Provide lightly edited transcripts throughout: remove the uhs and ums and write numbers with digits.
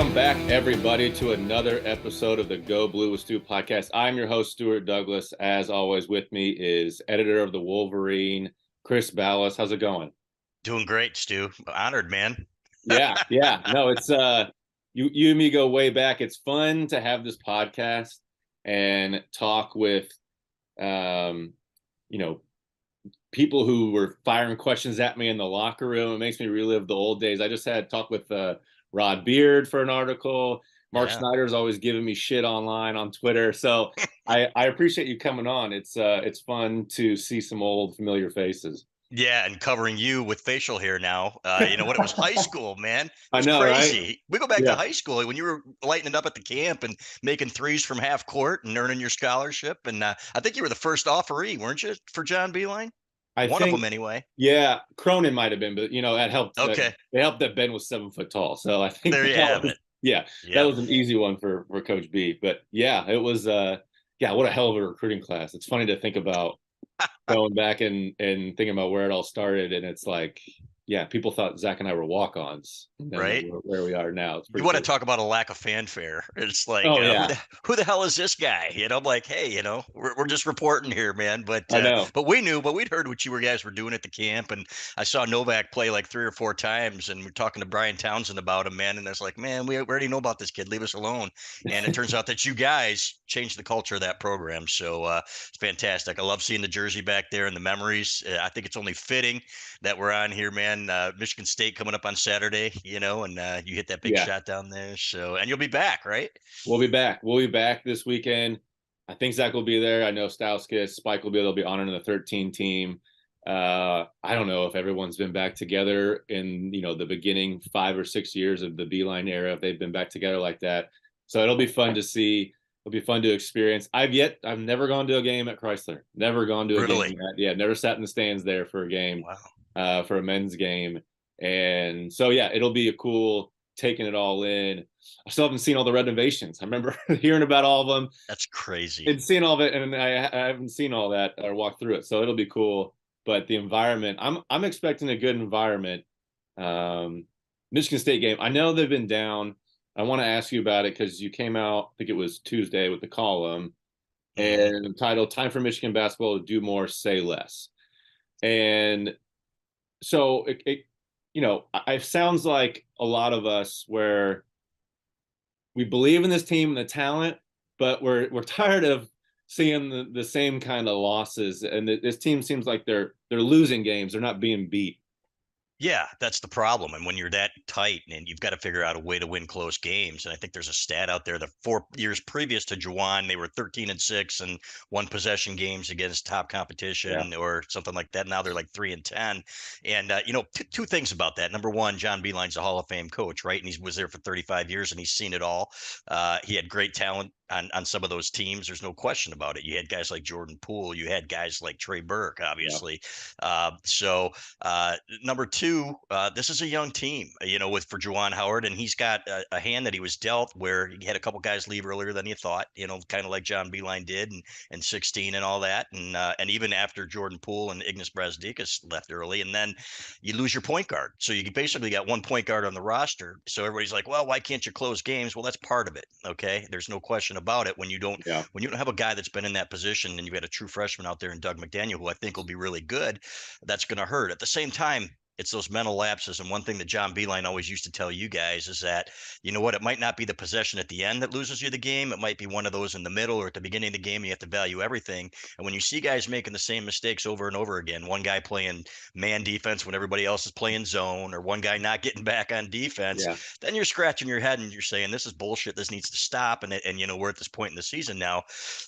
Welcome back, everybody, to another episode of the Go Blue with Stu podcast. I'm your host, Stu Douglass. As always, with me is editor of the Wolverine, Chris Balas. How's it going? Doing great, Stu. Honored, man. Yeah. No, it's you and me go way back. It's fun to have this podcast and talk with people who were firing questions at me in the locker room. It makes me relive the old days. I just had talk with Rod Beard for an article. Mark Snyder's always giving me shit online on Twitter. So I appreciate you coming on. It's fun to see some old familiar faces. Yeah, and covering you with facial hair now. You know what? It was high school, man. It was I know, crazy. right? We go back to high school when you were lighting it up at the camp and making threes from half court and earning your scholarship. And I think you were the first offeree, weren't you, for John Beilein? One of them, anyway. Yeah, Cronin might have been, but that helped. Okay, it helped that Ben was 7 foot tall. So I think there you have it. Yeah, that was an easy one for Coach B. But yeah, it was. What a hell of a recruiting class. It's funny to think about going back and thinking about where it all started, and it's like, yeah, people thought Zach and I were walk-ons, right? Where we are now. You want to talk about a lack of fanfare? It's like, who the hell is this guy? I'm like, hey, we're just reporting here, man. But I know. But we knew, but we'd heard what you guys were doing at the camp, and I saw Novak play like 3 or 4 times, and we're talking to Brian Townsend about him, man. And I was like, man, we already know about this kid. Leave us alone. And it turns out that you guys changed the culture of that program. So it's fantastic. I love seeing the jersey back there and the memories. I think it's only fitting that we're on here, man. Michigan State coming up on Saturday, and you hit that big shot down there. So, and you'll be back, right? We'll be back. We'll be back this weekend. I think Zach will be there. I know Stauskas, Spike will be there. They'll be honoring the 13 team. I don't know if everyone's been back together in, the beginning 5 or 6 years of the Beilein era, if they've been back together like that. So it'll be fun to see. It'll be fun to experience. I've never gone to a game at Chrysler. Never gone to a game. Never sat in the stands there for a game. Wow. For a men's game. And so, it'll be a cool taking it all in. I still haven't seen all the renovations. I remember hearing about all of them. That's crazy. And seeing all of it, and I haven't seen all that or walked through it. So it'll be cool. But the environment, I'm expecting a good environment. Michigan State game, I know they've been down. I want to ask you about it because you came out, I think it was Tuesday, with the column and entitled "Time for Michigan Basketball to Do More, Say Less." And so it sounds like a lot of us where we believe in this team and the talent, but we're tired of seeing the same kind of losses. And this team seems like they're losing games. They're not being beat. Yeah, that's the problem. And when you're that tight and you've got to figure out a way to win close games. And I think there's a stat out there that 4 years previous to Juwan, they were 13-6 and 1 possession games against top competition or something like that. Now they're like 3-10. And, two things about that. Number one, John Beilein's a Hall of Fame coach, right? And he was there for 35 years and he's seen it all. He had great talent on some of those teams. There's no question about it. You had guys like Jordan Poole. You had guys like Trey Burke, obviously. Number two, this is a young team, for Juwan Howard, and he's got a hand that he was dealt where he had a couple guys leave earlier than you thought, kind of like John Beilein did in 16 and all that. And even after Jordan Poole and Ignas Brazdeikis left early, and then you lose your point guard. So you basically got 1 point guard on the roster. So everybody's like, well, why can't you close games? Well, that's part of it. Okay. There's no question about it. When you don't have a guy that's been in that position and you've got a true freshman out there in Doug McDaniel, who I think will be really good, that's going to hurt. At the same time, it's those mental lapses. And one thing that John Beilein always used to tell you guys is that, it might not be the possession at the end that loses you the game. It might be one of those in the middle or at the beginning of the game. You have to value everything. And when you see guys making the same mistakes over and over again, one guy playing man defense when everybody else is playing zone, or one guy not getting back on defense, then you're scratching your head and you're saying, this is bullshit. This needs to stop. And we're at this point in the season now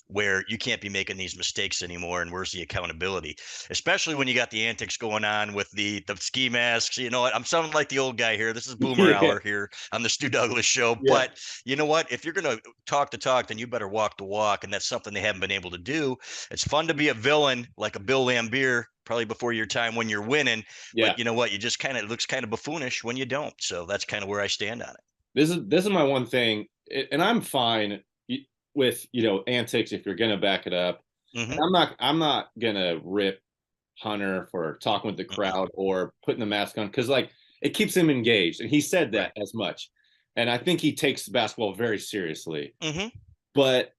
where you can't be making these mistakes anymore. And where's the accountability? Especially when you got the antics going on with the ski masks. You know what? I'm sounding like the old guy here. This is Boomer Hour here on the Stu Douglass Show. But you know what? If you're going to talk the talk, then you better walk the walk. And that's something they haven't been able to do. It's fun to be a villain like a Bill Laimbeer, probably before your time when you're winning. But you know what? You just it looks kind of buffoonish when you don't. So that's kind of where I stand on it. This is my one thing. And I'm fine with, antics if you're going to back it up. Mm-hmm. I'm not going to rip Hunter for talking with the crowd or putting the mask on, because it keeps him engaged, and he said that as much. and I think he takes basketball very seriously. Mm-hmm. But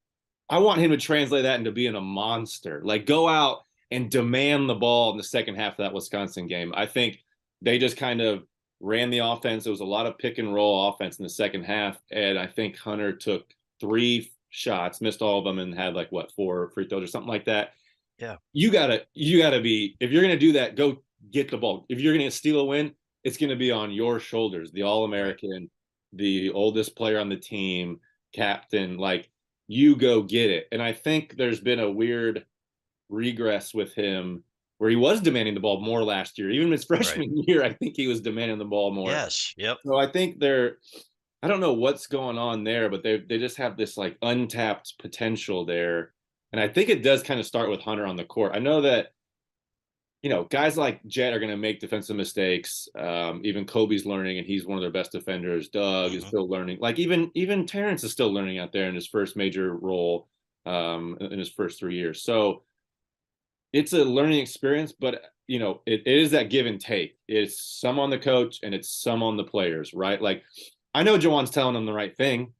I want him to translate that into being a monster. Like, go out and demand the ball in the second half of that Wisconsin game. I think they just kind of ran the offense. It was a lot of pick and roll offense in the second half. And I think Hunter took 3 shots, missed all of them, and had like what, 4 free throws or something like that. Yeah. You gotta be, if you're gonna do that, go get the ball. If you're gonna steal a win, it's gonna be on your shoulders. The All-American, right, the oldest player on the team, captain, like, you go get it. And I think there's been a weird regress with him where he was demanding the ball more last year. Even his freshman year, I think he was demanding the ball more. Yes. Yep. So I think I don't know what's going on there, but they just have this like untapped potential there. And I think it does kind of start with Hunter on the court. I know that, guys like Jet are going to make defensive mistakes. Even Kobe's learning, and he's one of their best defenders. Doug is still learning. Like, even Terrence is still learning out there in his first major role in his first 3 years. So it's a learning experience, but it is that give and take. It's some on the coach and it's some on the players, right? Like, I know Juwan's telling them the right thing,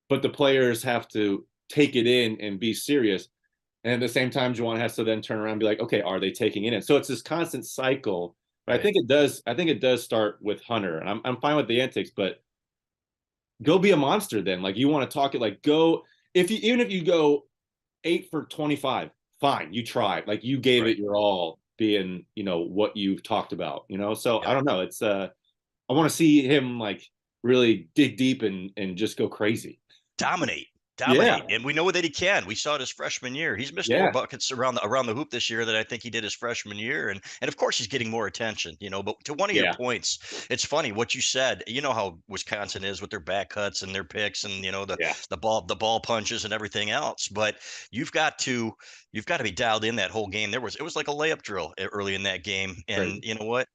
but the players have to take it in and be serious. And at the same time, Juwan has to then turn around and be like, okay, are they taking it in? So it's this constant cycle. But I think it does start with Hunter. And I'm fine with the antics, but go be a monster then. Like, you want to talk it, like, go, even if you go 8 for 25, fine, you tried. Like, you gave it your all, being, what you've talked about, So I don't know. It's I want to see him like really dig deep and just go crazy. Dominate. Yeah. And we know that he can. We saw it his freshman year. He's missed more buckets around the hoop this year than I think he did his freshman year. And of course he's getting more attention, but to one of your points, it's funny what you said. You know how Wisconsin is with their back cuts and their picks and the ball punches and everything else. But you've got to be dialed in that whole game. It was like a layup drill early in that game. And you know what?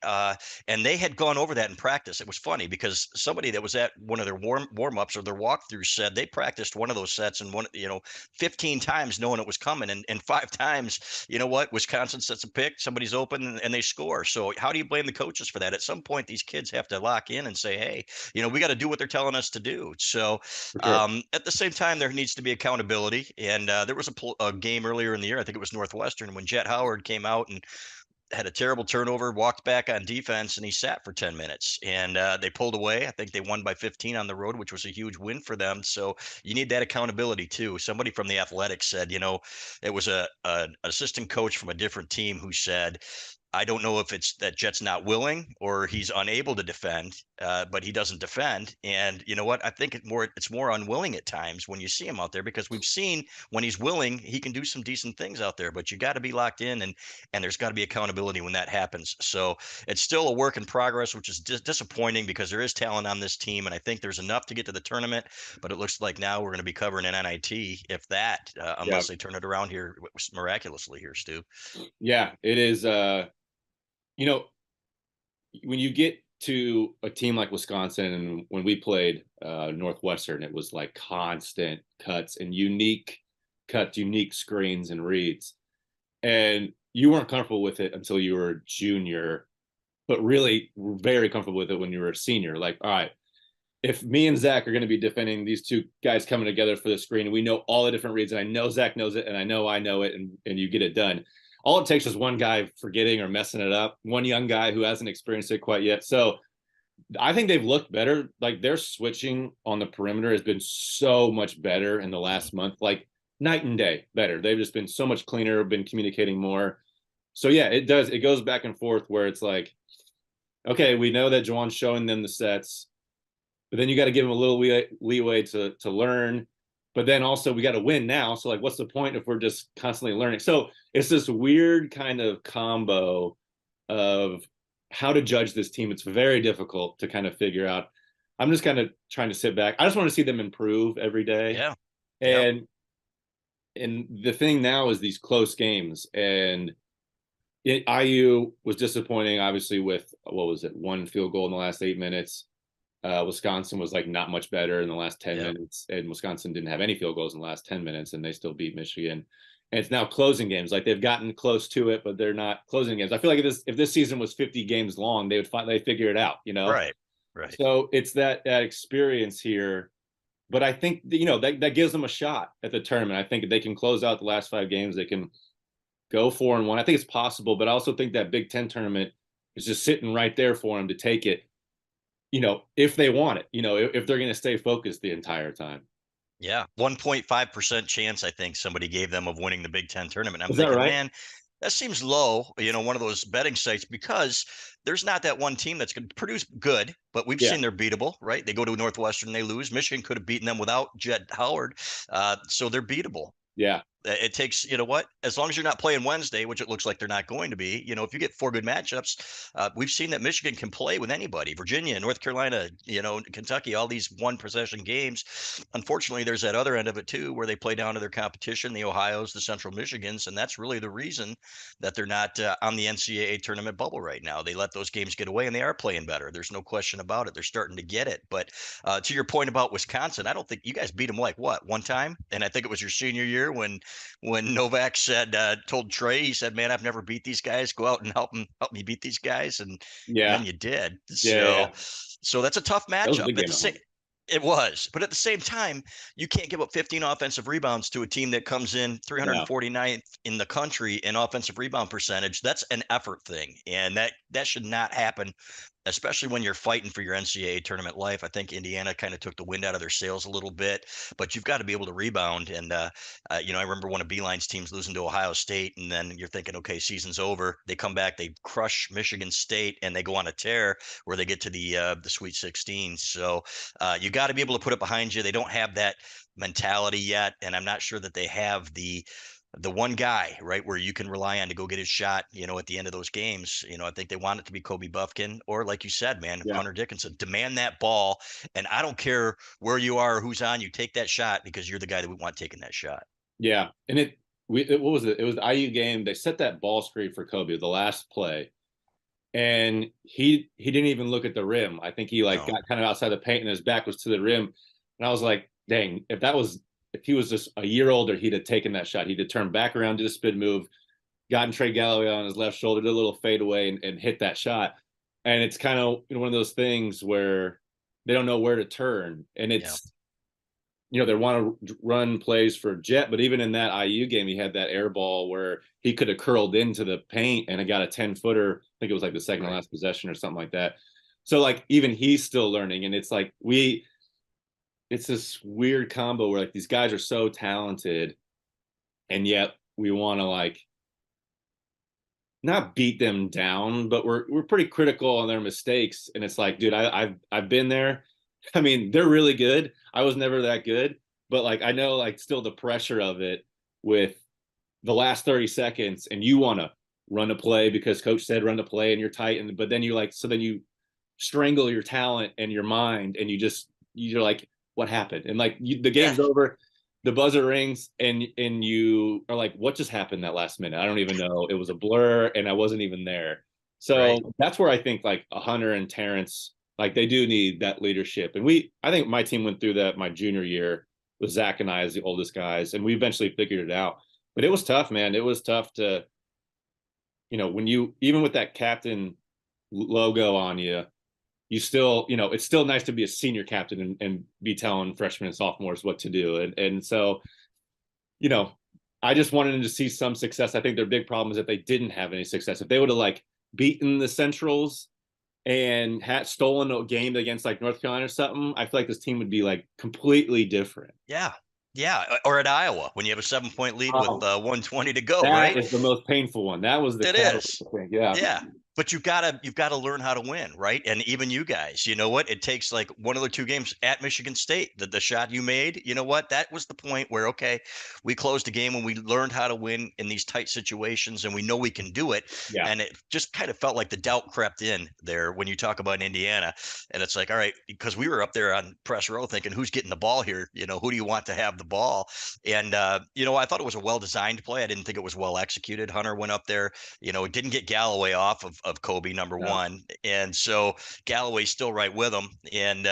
And they had gone over that in practice. It was funny because somebody that was at one of their warm-ups or their walkthroughs said they practiced one of those sets and 15 times knowing it was coming, and 5 times, Wisconsin sets a pick, somebody's open and they score. So how do you blame the coaches for that? At some point, these kids have to lock in and say, hey, we got to do what they're telling us to do. So at the same time, there needs to be accountability. And there was a game earlier in the year, I think it was Northwestern, when Jet Howard came out and had a terrible turnover, walked back on defense, and he sat for 10 minutes. And they pulled away. I think they won by 15 on the road, which was a huge win for them. So you need that accountability too. Somebody from the Athletics said, it was an assistant coach from a different team who said, I don't know if it's that Jet's not willing or he's unable to defend, but he doesn't defend. And you know what? I think it's more unwilling at times when you see him out there, because we've seen when he's willing, he can do some decent things out there. But you got to be locked in, and there's got to be accountability when that happens. So it's still a work in progress, which is disappointing because there is talent on this team, and I think there's enough to get to the tournament. But it looks like now we're going to be covering an NIT, if that, unless they turn it around here miraculously here, Stu. Yeah, it is. When you get to a team like Wisconsin, and when we played Northwestern, it was like constant cuts and unique cuts, unique screens and reads. And you weren't comfortable with it until you were a junior, but really very comfortable with it when you were a senior. Like, all right, if me and Zach are going to be defending these 2 guys coming together for the screen, and we know all the different reads, and I know Zach knows it, and I know it, and you get it done. All it takes is one guy forgetting or messing it up, one young guy who hasn't experienced it quite yet. So I think they've looked better. Like, their switching on the perimeter has been so much better in the last month, like night and day better. They've just been so much cleaner, been communicating more. So yeah, it does. It goes back and forth where it's like, okay, we know that Juwan's showing them the sets, but then you got to give them a little leeway to learn. But then also we got to win now. So like, what's the point if we're just constantly learning? So it's this weird kind of combo of how to judge this team. It's very difficult to kind of figure out. I'm just kind of trying to sit back. I just want to see them improve every day. Yeah. And the thing now is these close games, and IU was disappointing, obviously, with, what was it, 1 field goal in the last 8 minutes. Wisconsin was like not much better in the last 10 minutes, and Wisconsin didn't have any field goals in the last 10 minutes, and they still beat Michigan. And it's now closing games. Like, they've gotten close to it, but they're not closing games. I feel like if this season was 50 games long, they'd figure it out, Right. Right. So it's that experience here. But I think that gives them a shot at the tournament. I think if they can close out the last 5 games, they can go 4-1. I think it's possible, but I also think that Big Ten tournament is just sitting right there for them to take it. If they want it. If they're going to stay focused the entire time. Yeah, 1.5% chance I think somebody gave them of winning the Big Ten tournament. I'm Is that thinking, right? man, that seems low, one of those betting sites because there's not that one team that's going to produce good, but we've Yeah. seen they're beatable, right? They go to Northwestern, they lose. Michigan could have beaten them without Jed Howard, so they're beatable. Yeah. It takes, what, as long as you're not playing Wednesday, which it looks like they're not going to be, if you get 4 good matchups, we've seen that Michigan can play with anybody. Virginia, North Carolina, Kentucky, all these one possession games. Unfortunately, there's that other end of it too, where they play down to their competition, the Ohio's, the Central Michigans, and that's really the reason that they're not on the NCAA tournament bubble right now. They let those games get away, and they are playing better. There's no question about it. They're starting to get it. But to your point about Wisconsin, I don't think you guys beat them like what, one time? And I think it was your senior year when Novak said, told Trey, he said, "Man, I've never beat these guys. Go out and help me beat these guys." And Yeah. then you did. Yeah. So that's a tough That was a matchup. big At game the at same, home. it was, but at the same time, you can't give up 15 offensive rebounds to a team that comes in No. 349th in the country in offensive rebound percentage. That's an effort thing, and that should not happen, especially when you're fighting for your NCAA tournament life. I think Indiana kind of took the wind out of their sails a little bit, but you've got to be able to rebound. And I remember one of Beeline's teams losing to Ohio State, and then you're thinking, okay, season's over. They come back, they crush Michigan State, and they go on a tear where they get to the Sweet 16. So you got to be able to put it behind you. They don't have that mentality yet, and I'm not sure that they have the one guy, right, where you can rely on to go get his shot, at the end of those games. I think they want it to be Kobe Buffkin or, like you said, man, Yeah. Hunter Dickinson. Demand that ball, and I don't care where you are or who's on you, take that shot because you're the guy that we want taking that shot. Yeah. And what was it? It was the IU game. They set that ball screen for Kobe, the last play. And he didn't even look at the rim. I think he No. got kind of outside the paint and his back was to the rim. And I was like, dang, if he was just a year older, he'd have taken that shot. He'd have turned back around, did a spin move, gotten Trey Galloway on his left shoulder, did a little fadeaway and hit that shot. And it's kind of one of those things where they don't know where to turn. And it's, they want to run plays for Jet, but even in that IU game, he had that air ball where he could have curled into the paint and it got a 10-footer. I think it was like the second to last possession or something like that. So like even he's still learning. And it's like it's this weird combo where like these guys are so talented and yet we want to like not beat them down, but we're pretty critical on their mistakes. And it's like, dude, I've been there. I mean, they're really good. I was never that good, but like I know like still the pressure of it with the last 30 seconds and you want to run a play because coach said run the play and you're tight but then then you strangle your talent and your mind and you're like what happened? And like the game's over, the buzzer rings and you are like what just happened that last minute? I don't even know. It was a blur and I wasn't even there. So that's where I think like a Hunter and Terrence, like they do need that leadership. And I think my team went through that my junior year with Zach and I as the oldest guys, and we eventually figured it out. But it was tough, man. It was tough to, when you, even with that captain logo on you, you still, it's still nice to be a senior captain and be telling freshmen and sophomores what to do. And so, I just wanted them to see some success. I think their big problem is that they didn't have any success. If they would have like beaten the Centrals and had stolen a game against like North Carolina or something, I feel like this team would be like completely different. Yeah. Yeah. Or at Iowa when you have a 7-point lead with 120 to go, That right? is the most painful one. That was the It is. thing. Yeah. Yeah. But you've got to learn how to win, right? And even you guys, you know what? It takes like one of the 2 games at Michigan State, the shot you made, you know what? That was the point where, okay, we closed a game when we learned how to win in these tight situations and we know we can do it. Yeah. And it just kind of felt like the doubt crept in there when you talk about Indiana. And it's like, all right, because we were up there on press row thinking, who's getting the ball here? Who do you want to have the ball? And, I thought it was a well-designed play. I didn't think it was well executed. Hunter went up there, didn't get Galloway off of of Kobe, number Yeah. one. And so Galloway's still right with him. And,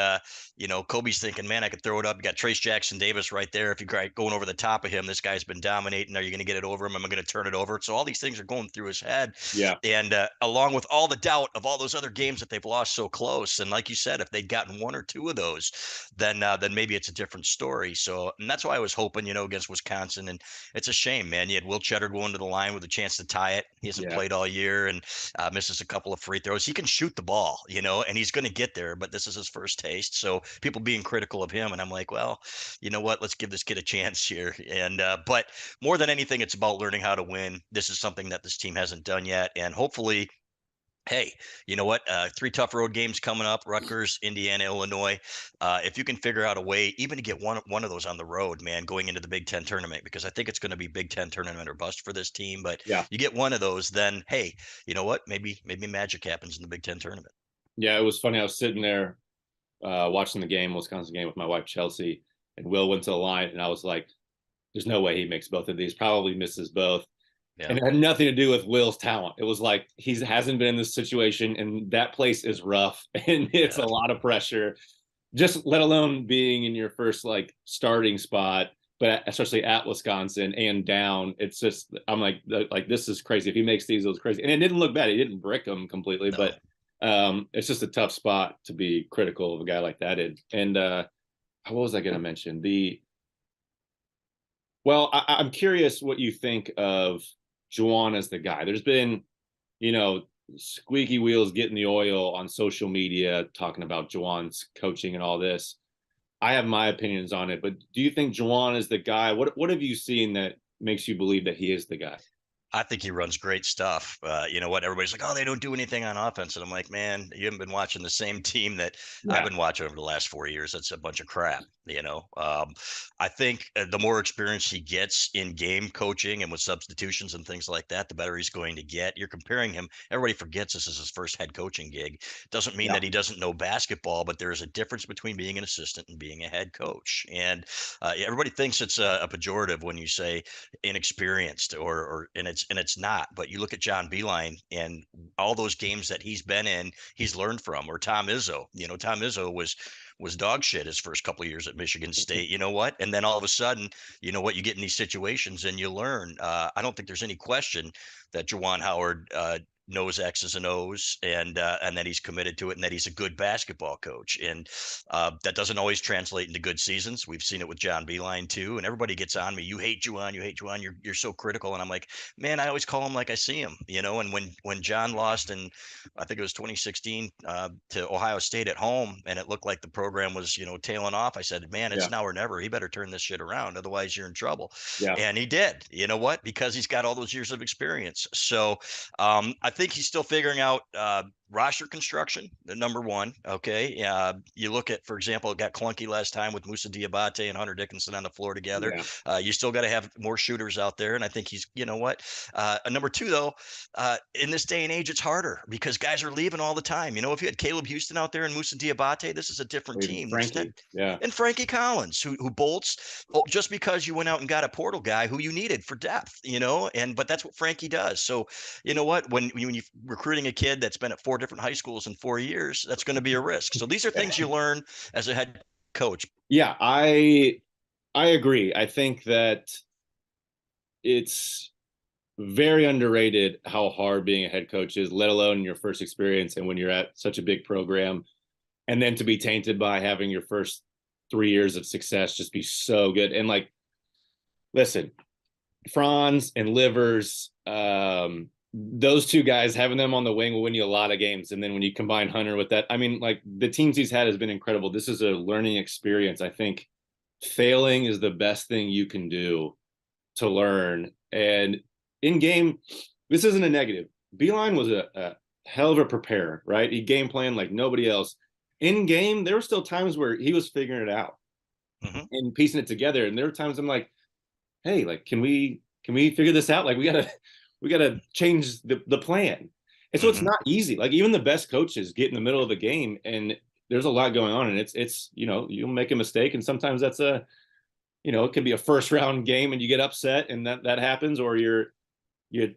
Kobe's thinking, man, I could throw it up. You got Trace Jackson Davis right there. If you're going over the top of him, this guy's been dominating. Are you going to get it over him? Am I going to turn it over? So all these things are going through his head. Yeah. And along with all the doubt of all those other games that they've lost so close. And like you said, if they'd gotten one or two of those, then maybe it's a different story. So, and that's why I was hoping, against Wisconsin. And it's a shame, man. You had Will Cheddar going to the line with a chance to tie it. He hasn't Yeah. played all year and misses a couple of free throws. He can shoot the ball, and he's going to get there, but this is his first taste. So people being critical of him. And I'm like, well, you know what? Let's give this kid a chance here. And, but more than anything, it's about learning how to win. This is something that this team hasn't done yet. And hopefully, hey, you know what? 3 tough road games coming up: Rutgers, Indiana, Illinois. If you can figure out a way, even to get one of those on the road, man, going into the Big Ten tournament, because I think it's going to be Big Ten tournament or bust for this team. But Yeah. you get one of those, then hey, you know what? Maybe magic happens in the Big Ten tournament. Yeah. It was funny. I was sitting there watching the game, Wisconsin game, with my wife Chelsea, and Will went to the line, and I was like, "There's no way he makes both of these. Probably misses both." Yeah. And it had nothing to do with Will's talent. It was like he hasn't been in this situation, and that place is rough, and it's a lot of pressure. Just let alone being in your first like starting spot, but especially at Wisconsin and down. It's just I'm like this is crazy. If he makes these, it was crazy, and it didn't look bad. He didn't brick them completely, No. but it's just a tough spot to be critical of a guy like that. And what was I going to mention? Well, I'm curious what you think of Juwan as the guy. There's been, squeaky wheels getting the oil on social media talking about Juwan's coaching and all this. I have my opinions on it, but do you think Juwan is the guy? What have you seen that makes you believe that he is the guy? I think he runs great stuff. You know what? Everybody's like, oh, they don't do anything on offense. And I'm like, man, you haven't been watching the same team that I've been watching over the last 4 years. That's a bunch of crap. I think the more experience he gets in game coaching and with substitutions and things like that, the better he's going to get. You're comparing him. Everybody forgets this is his first head coaching gig. Doesn't mean that he doesn't know basketball, but there is a difference between being an assistant and being a head coach. And everybody thinks it's a pejorative when you say inexperienced and it's not. But you look at John Beilein and all those games that he's been in, he's learned from. Or Tom Izzo. Tom Izzo was dog shit his first couple of years at Michigan State. You know what? And then all of a sudden, you know what? You get in these situations and you learn. I don't think there's any question that Juwan Howard knows X's and O's and that he's committed to it and that he's a good basketball coach. And that doesn't always translate into good seasons. We've seen it with John Beilein too. And everybody gets on me. You hate Juwan. You're so critical. And I'm like, man, I always call him like I see him, and when John lost in, I think it was 2016 to Ohio State at home, and it looked like the program was, tailing off. I said, man, it's now or never. He better turn this shit around. Otherwise you're in trouble. Yeah. And he did, you know what? Because he's got all those years of experience. So I think he's still figuring out roster construction, the number one. Okay. You look at, for example, it got clunky last time with Moussa Diabate and Hunter Dickinson on the floor together. You still got to have more shooters out there. And I think he's, number two, though, in this day and age, it's harder because guys are leaving all the time. If you had Caleb Houston out there and Moussa Diabate, this is a different team. Frankie. And Frankie Collins, who bolts just because you went out and got a portal guy who you needed for depth, but that's what Frankie does. So, you know what, when you're recruiting a kid that's been at 4 different high schools in 4 years, that's going to be a risk. So these are things you learn as a head coach. Yeah, I agree. I think that it's very underrated how hard being a head coach is, let alone your first experience and when you're at such a big program. And then to be tainted by having your first 3 years of success just be so good. And like, listen, Franz and Livers, those two guys, having them on the wing will win you a lot of games. And then when you combine Hunter with that, I mean, like the teams he's had has been incredible. This is a learning experience. I think failing is the best thing you can do to learn. And in game, this isn't a negative. Beilein was a hell of a preparer, right? He game planned like nobody else. In game, there were still times where he was figuring it out and piecing it together. And there were times I'm like, hey, like, can we figure this out? Like, we gotta change the plan. And so it's not easy. Like even the best coaches get in the middle of the game and there's a lot going on, and it's you'll make a mistake, and sometimes that's it could be a first round game and you get upset and that happens, or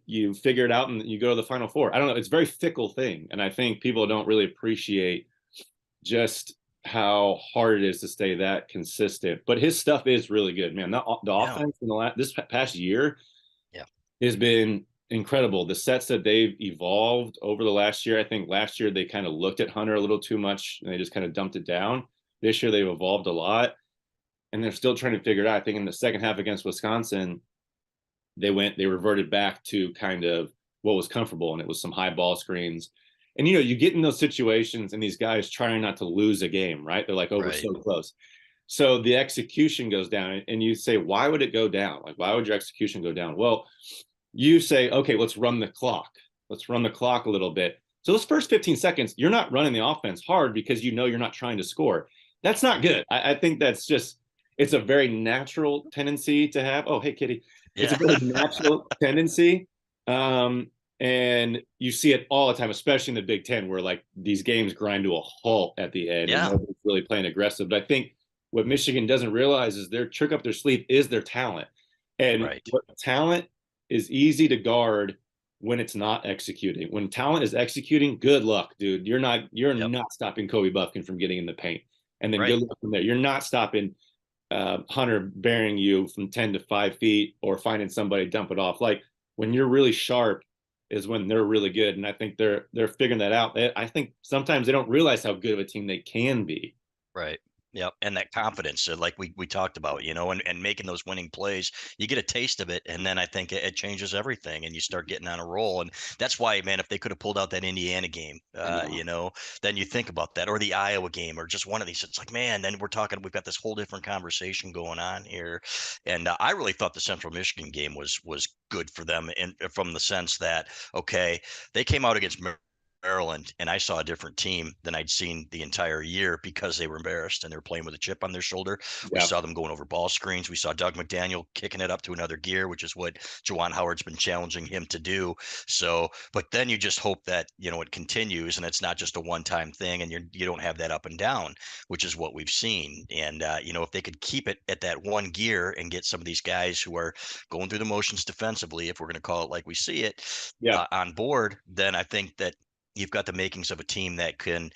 you figure it out and you go to the Final Four. I don't know. It's a very fickle thing, and I think people don't really appreciate just how hard it is to stay that consistent. But his stuff is really good, man. The Yeah. offense in this past year Yeah. has been incredible. The sets that they've evolved over the last year, I think last year they kind of looked at Hunter a little too much and they just kind of dumped it down. This year they've evolved a lot, and they're still trying to figure it out. I think in the second half against Wisconsin, they reverted back to kind of what was comfortable, and it was some high ball screens. And you get in those situations and these guys trying not to lose a game, right? They're like, oh, we're so close. So the execution goes down, and you say, why would it go down? Like, why would your execution go down? Well, you say, okay, let's run the clock. Let's run the clock a little bit. So those first 15 seconds, you're not running the offense hard because you're not trying to score. That's not good. I think that's just, it's a very natural tendency to have. Oh, hey, kitty. It's a very natural tendency. And you see it all the time, especially in the Big Ten, where like these games grind to a halt at the end and nobody's really playing aggressive. But I think what Michigan doesn't realize is their trick up their sleeve is their talent. And what talent is easy to guard when it's not executing. When talent is executing, good luck, dude. You're not stopping Kobe Buffkin from getting in the paint. And then good luck from there. You're not stopping Hunter burying you from 10 to 5 feet or finding somebody dump it off. Like when you're really sharp is when they're really good. And I think they're figuring that out. I think sometimes they don't realize how good of a team they can be. Right. Yeah, and that confidence, like we talked about, and making those winning plays, you get a taste of it, and then I think it changes everything, and you start getting on a roll. And that's why, man, if they could have pulled out that Indiana game, then you think about that, or the Iowa game, or just one of these. It's like, man, then we've got this whole different conversation going on here. And I really thought the Central Michigan game was good for them, and from the sense that, okay, they came out against Maryland, and I saw a different team than I'd seen the entire year because they were embarrassed and they were playing with a chip on their shoulder. We saw them going over ball screens. We saw Doug McDaniel kicking it up to another gear, which is what Juwan Howard's been challenging him to do. So, but then you just hope that, it continues and it's not just a one-time thing, and you don't have that up and down, which is what we've seen. And, if they could keep it at that one gear and get some of these guys who are going through the motions defensively, if we're going to call it like we see it, on board, then I think that you've got the makings of a team that can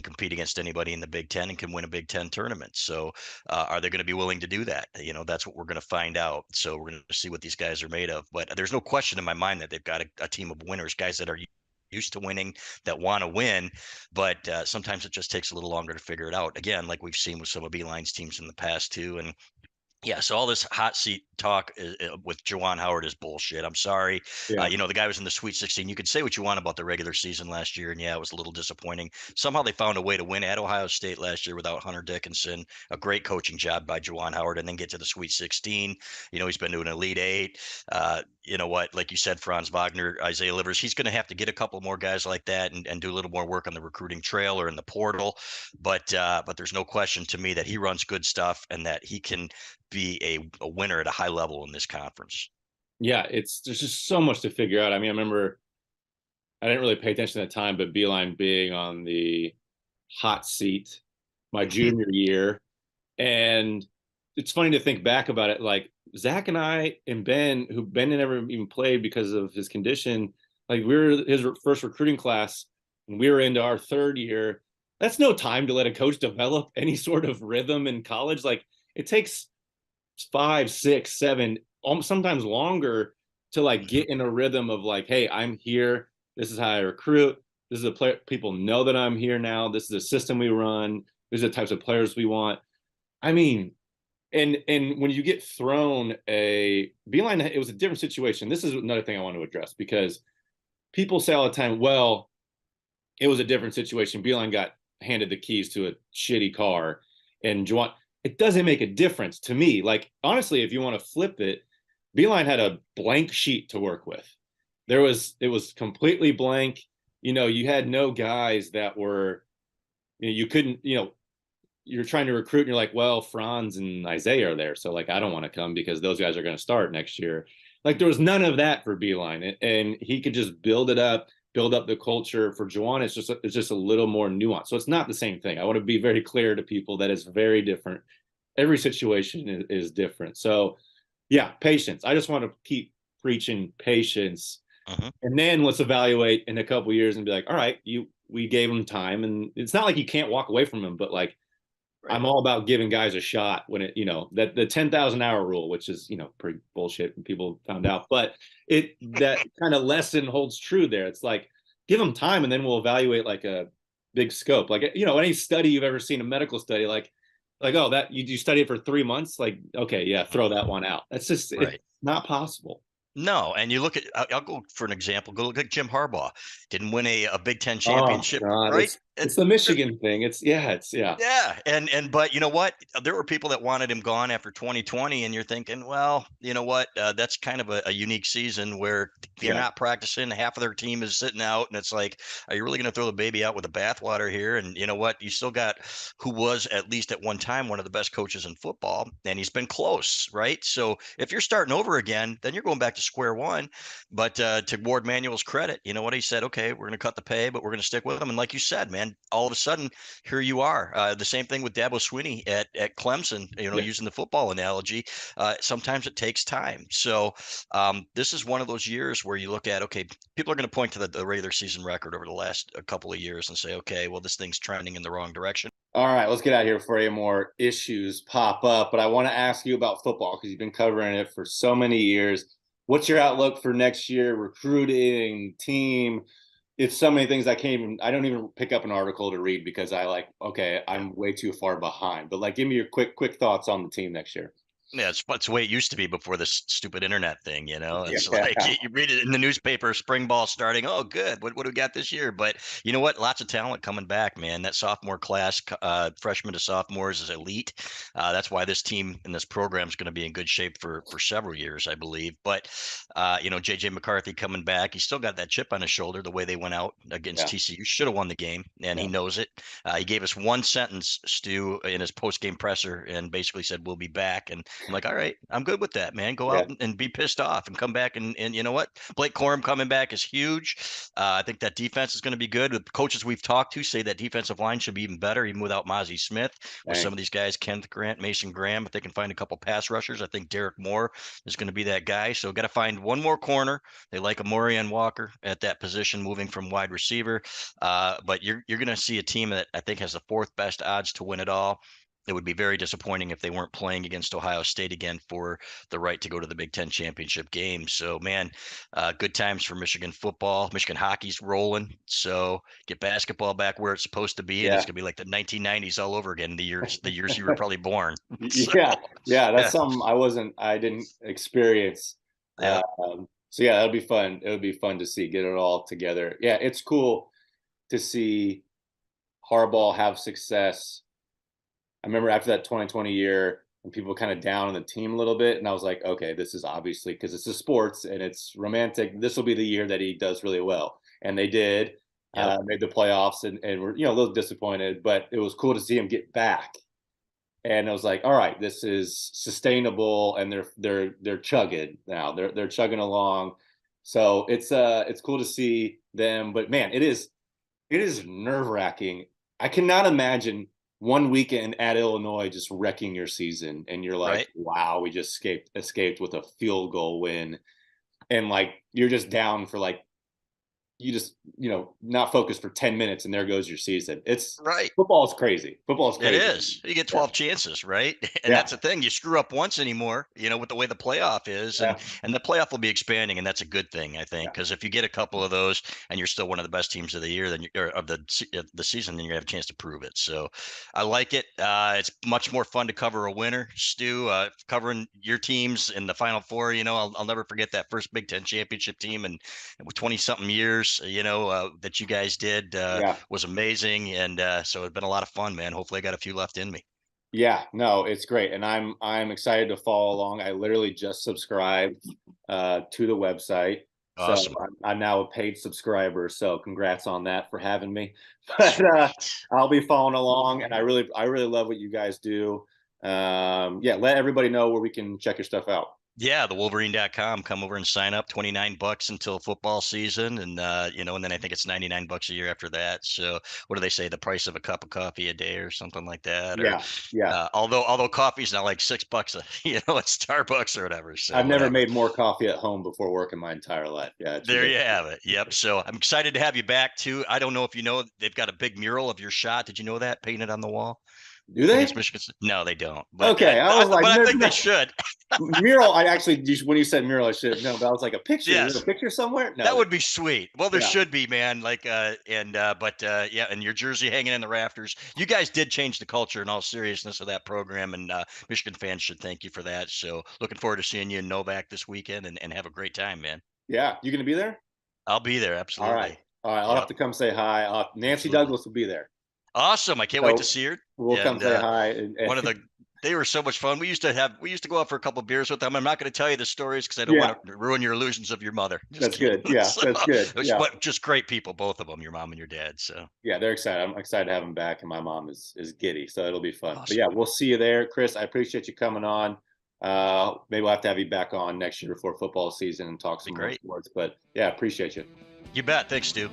compete against anybody in the Big Ten and can win a Big Ten tournament. So are they going to be willing to do that? That's what we're going to find out. So we're going to see what these guys are made of. But there's no question in my mind that they've got a team of winners, guys that are used to winning, that want to win. But sometimes it just takes a little longer to figure it out. Again, like we've seen with some of Beeline's teams in the past too. And yeah, so all this hot seat talk with Juwan Howard is bullshit. I'm sorry. The guy was in the Sweet 16. You could say what you want about the regular season last year, and yeah, it was a little disappointing. Somehow they found a way to win at Ohio State last year without Hunter Dickinson. A great coaching job by Juwan Howard, and then get to the Sweet 16. He's been to an Elite Eight. You know what? Like you said, Franz Wagner, Isaiah Livers, he's going to have to get a couple more guys like that and do a little more work on the recruiting trail or in the portal. But there's no question to me that he runs good stuff and that he can be a winner at a high level in this conference. Yeah, there's just so much to figure out. I mean, I remember I didn't really pay attention at the time, but Beilein being on the hot seat my junior year. And it's funny to think back about it. Like Zach and I and Ben, who Ben never even played because of his condition, like we were his first recruiting class and we were into our third year. That's no time to let a coach develop any sort of rhythm in college. Like it takes 5, 6, 7, sometimes longer to like get in a rhythm of like, hey, I'm here. This is how I recruit. This is a player. People know that I'm here now. This is the system we run. These are the types of players we want. I mean, and when you get thrown Beilein, it was a different situation. This is another thing I want to address because people say all the time, well, it was a different situation. Beilein got handed the keys to a shitty car, and Juwan. It doesn't make a difference to me. Like, honestly, if you want to flip it, Beilein had a blank sheet to work with. It was completely blank. You had no guys that were, you couldn't, you're trying to recruit and you're like, well, Franz and Isaiah are there. So like, I don't want to come because those guys are going to start next year. Like there was none of that for Beilein, and he could just build up the culture. For Juwan, it's just a little more nuanced. So it's not the same thing. I want to be very clear to people that it's very different. Every situation is different. So yeah, patience. I just want to keep preaching patience, Mm-hmm. and then let's evaluate in a couple years and be like, all right, we gave him time, and it's not like you can't walk away from him, but like Right. I'm all about giving guys a shot when it, that the 10,000 hour rule, which is, pretty bullshit and people found out, but that kind of lesson holds true there. It's like, give them time and then we'll evaluate like a big scope. Like, any study you've ever seen, a medical study, like, oh, that you study it for 3 months. Like, okay, yeah, throw that one out. That's just, it's Right. not possible. No, and you look at I'll go for an example. Go look at Jim Harbaugh. Didn't win a Big Ten Oh championship, God. right? It's the Michigan thing. Yeah. Yeah, and but you know what? There were people that wanted him gone after 2020, and you're thinking, well, you know what? That's kind of a unique season where they're Yeah. not practicing. Half of their team is sitting out, and it's like, are you really going to throw the baby out with the bathwater here? And you know what? You still got who was at least at one time one of the best coaches in football, and he's been close, right? So if you're starting over again, then you're going back to square one. But to Ward Manuel's credit, you know what? He said, okay, we're going to cut the pay, but we're going to stick with him. And like you said, man, all of a sudden here you are. The same thing with Dabo Swinney at Clemson, Yeah. using the football analogy. Sometimes it takes time. So this is one of those years where you look at, okay, people are going to point to the regular season record over the last couple of years and say, okay, well, this thing's trending in the wrong direction. All right, let's get out of here before any more issues pop up. But I want to ask you about football because you've been covering it for so many years. What's your outlook for next year? Recruiting, team? It's so many things I don't even pick up an article to read because okay, Yeah. I'm way too far behind. But like, give me your quick thoughts on the team next year. Yeah, it's the way it used to be before this stupid internet thing. It's Yeah. like you read it in the newspaper, spring ball starting. Oh, good. What do we got this year? But you know what? Lots of talent coming back, man. That sophomore class, freshman to sophomores, is elite. That's why this team and this program is going to be in good shape for several years, I believe. But JJ McCarthy coming back, he's still got that chip on his shoulder. The way they went out against Yeah. TCU, should have won the game, and Yeah. he knows it. He gave us one sentence, Stu, in his post game presser, and basically said, "We'll be back." And I'm like, all right, I'm good with that, man. Go Yeah. out and be pissed off and come back. And you know what? Blake Corum coming back is huge. I think that defense is going to be good. The coaches we've talked to say that defensive line should be even better, even without Mozzie Smith. With Dang. some of these guys, Kenneth Grant, Mason Graham, if they can find a couple pass rushers, I think Derek Moore is going to be that guy. So got to find one more corner. They like Amori and Walker at that position, moving from wide receiver. But you're going to see a team that I think has the fourth best odds to win it all. It would be very disappointing if they weren't playing against Ohio State again for the right to go to the Big Ten championship game. So, man, good times for Michigan football. Michigan hockey's rolling. So get basketball back where it's supposed to be, and it's Yeah. gonna be like the 1990s all over again. The years you were probably born. So, Yeah. Yeah. That's yeah, something I didn't experience. yeah, So yeah, that'll be fun. It would be fun to see, get it all together. Yeah, it's cool to see Harbaugh have success. I remember after that 2020 year when people were kind of down on the team a little bit, and I was like, okay, this is obviously because it's a sports and it's romantic. This will be the year that he does really well, and they did. yep, Made the playoffs and were a little disappointed, but it was cool to see him get back. And I was like, all right, this is sustainable, and they're chugging now. They're chugging along. So it's cool to see them. But man, it is nerve-wracking. I cannot imagine one weekend at Illinois just wrecking your season, and you're like, right. wow, we just escaped with a field goal win, and like you're just down for like you just not focused for 10 minutes, and there goes your season. It's Right. football's crazy. Football's It crazy. is. You get Yeah, 12 chances, right? And yeah, that's the thing. You screw up once anymore, with the way the playoff is, and yeah, and the playoff will be expanding, and that's a good thing, I think, yeah, because if you get a couple of those and you're still one of the best teams of the year, then or of the season, then you have a chance to prove it. So, I like it. It's much more fun to cover a winner, Stu. Covering your teams in the Final Four, I'll never forget that first Big Ten championship team and 20 something years, that you guys did yeah. was amazing, and so it's been a lot of fun, man. Hopefully, I got a few left in me. Yeah, no, it's great, and I'm excited to follow along. I literally just subscribed to the website, so Awesome. I'm now a paid subscriber. So congrats on that for having me. But Sweet. I'll be following along, and I really love what you guys do. Yeah, let everybody know where we can check your stuff out. Yeah, the Wolverine.com. Come over and sign up. $29 until football season, and and then I think it's $99 a year after that. So what do they say? The price of a cup of coffee a day, or something like that. Or Yeah, yeah. although coffee's now like $6 at Starbucks or whatever. So I've never whatever. made more coffee at home before work in my entire life. Yeah, it's There you ridiculous. have it. Yep. So I'm excited to have you back too. I don't know if you know, they've got a big mural of your shot. Did you know that, painted on the wall Do against they? Michigan? No, they don't. But Okay, I was like, but I no, think they no. should. Mural. I actually, when you said mural, I should have known, but I was like, a picture. Is there a Yes. picture somewhere? That No. would be sweet. Well, there Yeah, should be, man. Like, yeah, and your jersey hanging in the rafters. You guys did change the culture in all seriousness of that program, and Michigan fans should thank you for that. So, looking forward to seeing you in Novak this weekend, and have a great time, man. yeah. You gonna be there? I'll be there. All right, Absolutely. all right. I'll have Yep. to come say hi. Nancy Absolutely. Douglas will be there, Awesome. I can't wait to so see her. we'll come And say hi. one of the they were so much fun. We used to go out for a couple beers with them. I'm not going to tell you the stories because I don't Yeah, want to ruin your illusions of your mother. Just that's kidding. good. Yeah, So, that's good. Yeah, but just great people, both of them, your mom and your dad. So yeah. They're excited. I'm excited to have them back, and my mom is giddy, so it'll be fun. But awesome. yeah, we'll see you there, Chris. I appreciate you coming on. Maybe we'll have to have you back on next year before football season and talk Be some more great. sports. But yeah, appreciate you. You bet. Thanks, Stu.